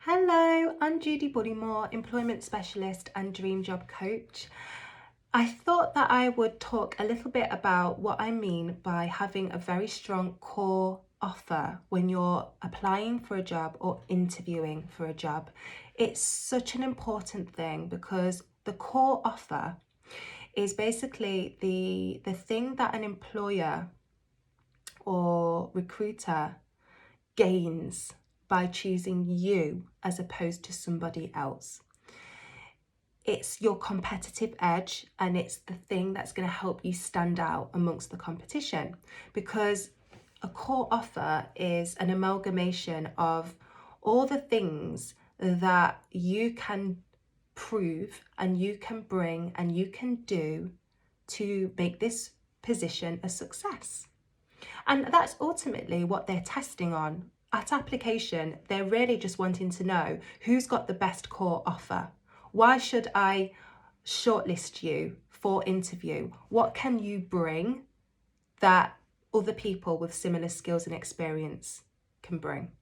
Hello, I'm Judy Buddymore, employment specialist and dream job coach. I thought that I would talk a little bit about what I mean by having a very strong core offer when you're applying for a job or interviewing for a job. It's such an important thing because the core offer is basically the thing that an employer or recruiter gains by choosing you as opposed to somebody else. It's your competitive edge, and it's the thing that's going to help you stand out amongst the competition, because a core offer is an amalgamation of all the things that you can prove and you can bring and you can do to make this position a success. And that's ultimately what they're testing on. At application, they're really just wanting to know who's got the best core offer. Why should I shortlist you for interview? What can you bring that other people with similar skills and experience can bring?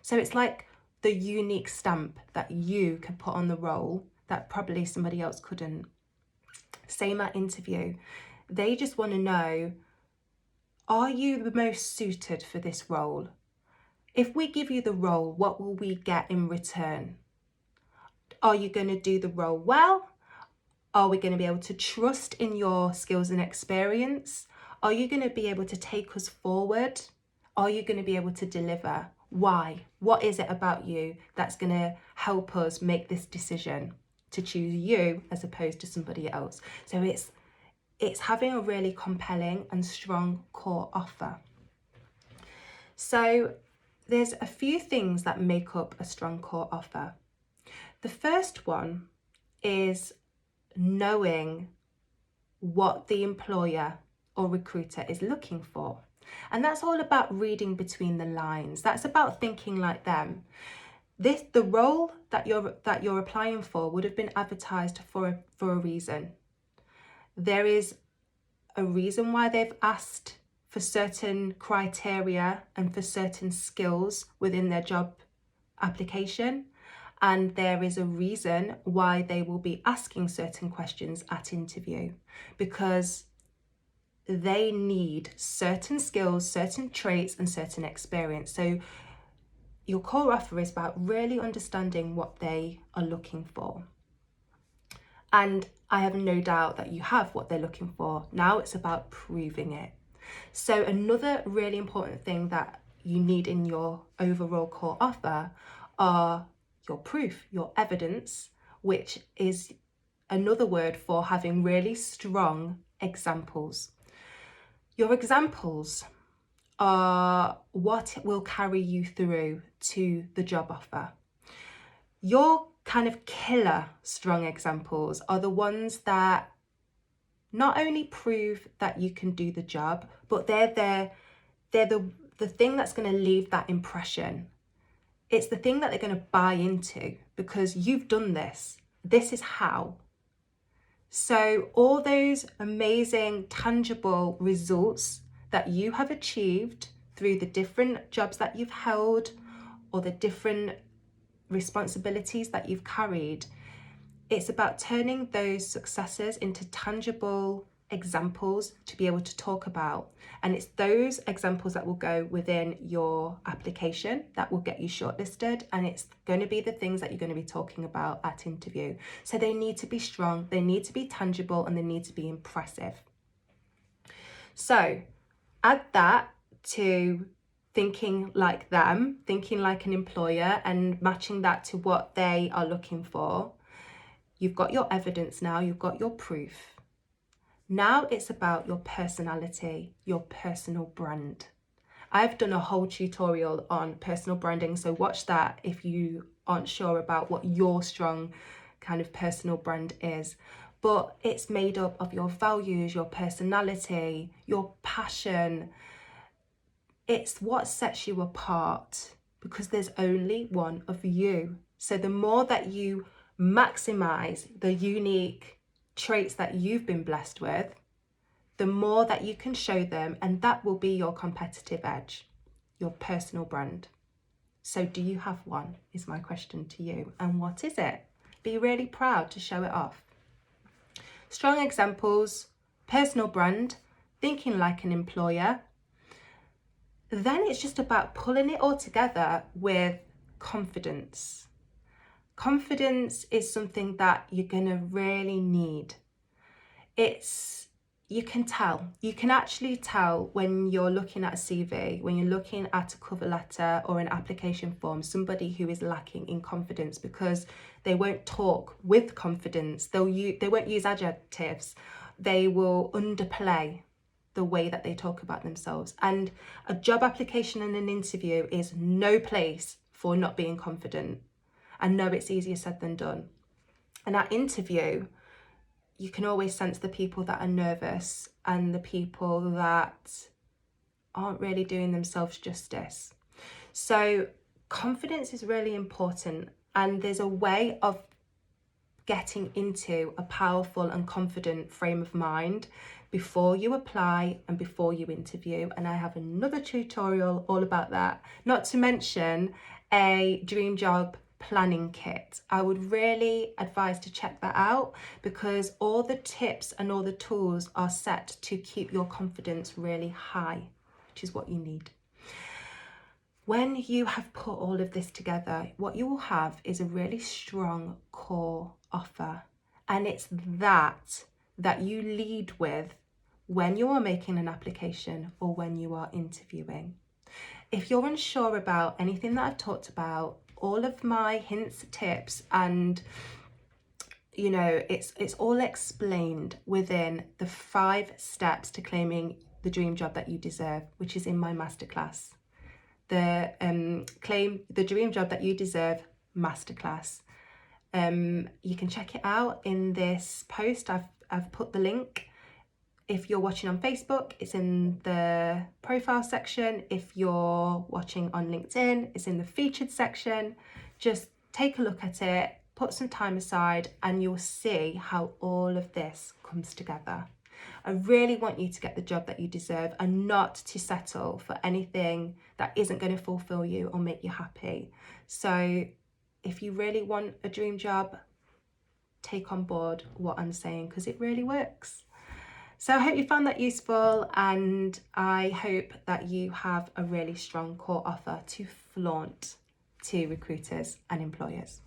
So it's like the unique stamp that you can put on the role that probably somebody else couldn't. Same at interview. They just want to know, are you the most suited for this role? If we give you the role, what will we get in return? Are you going to do the role well? Are we going to be able to trust in your skills and experience? Are you going to be able to take us forward? Are you going to be able to deliver? Why? What is it about you that's going to help us make this decision to choose you as opposed to somebody else? So it's having a really compelling and strong core offer. So there's a few things that make up a strong core offer. The first one is knowing what the employer or recruiter is looking for. And that's all about reading between the lines. That's about thinking like them. The role that you're applying for would have been advertised for a reason. There is a reason why they've asked for certain criteria and for certain skills within their job application. And there is a reason why they will be asking certain questions at interview, because they need certain skills, certain traits, and certain experience. So your core offer is about really understanding what they are looking for. And I have no doubt that you have what they're looking for. Now it's about proving it. So another really important thing that you need in your overall core offer are your proof, your evidence, which is another word for having really strong examples. Your examples are what will carry you through to the job offer. Your kind of killer strong examples are the ones that not only prove that you can do the job, but they're the thing that's going to leave that impression. It's the thing that they're going to buy into because you've done this. This is how. So all those amazing, tangible results that you have achieved through the different jobs that you've held or the different responsibilities that you've carried, it's about turning those successes into tangible examples to be able to talk about. And it's those examples that will go within your application that will get you shortlisted. And it's going to be the things that you're going to be talking about at interview. So they need to be strong, they need to be tangible, and they need to be impressive. So add that to thinking like them, thinking like an employer, and matching that to what they are looking for. You've got your evidence now, you've got your proof. Now it's about your personality, your personal brand. I've done a whole tutorial on personal branding, so watch that if you aren't sure about what your strong kind of personal brand is. But it's made up of your values, your personality, your passion. It's what sets you apart, because there's only one of you. So the more that you maximize the unique traits that you've been blessed with, the more that you can show them, and that will be your competitive edge, your personal brand. So do you have one, is my question to you. And what is it? Be really proud to show it off. Strong examples, personal brand, thinking like an employer. Then it's just about pulling it all together with confidence. Confidence is something that you're going to really need. You can actually tell when you're looking at a CV, when you're looking at a cover letter or an application form, somebody who is lacking in confidence, because they won't talk with confidence. They won't use adjectives. They will underplay the way that they talk about themselves. And a job application and an interview is no place for not being confident. I know it's easier said than done. And that interview, you can always sense the people that are nervous and the people that aren't really doing themselves justice. So confidence is really important, and there's a way of getting into a powerful and confident frame of mind before you apply and before you interview. And I have another tutorial all about that, not to mention a dream job planning kit. I would really advise to check that out, because all the tips and all the tools are set to keep your confidence really high, which is what you need. When you have put all of this together, what you will have is a really strong core offer. And it's that you lead with when you are making an application or when you are interviewing. If you're unsure about anything that I've talked about, all of my hints, tips, and it's all explained within the 5 steps to claiming the dream job that you deserve, which is in my masterclass. The Claim the Dream Job That You Deserve masterclass. You can check it out in this post. I've put the link. If you're watching on Facebook, it's in the profile section. If you're watching on LinkedIn, it's in the featured section. Just take a look at it, put some time aside, and you'll see how all of this comes together. I really want you to get the job that you deserve and not to settle for anything that isn't going to fulfill you or make you happy. So if you really want a dream job, take on board what I'm saying, because it really works. So I hope you found that useful, and I hope that you have a really strong core offer to flaunt to recruiters and employers.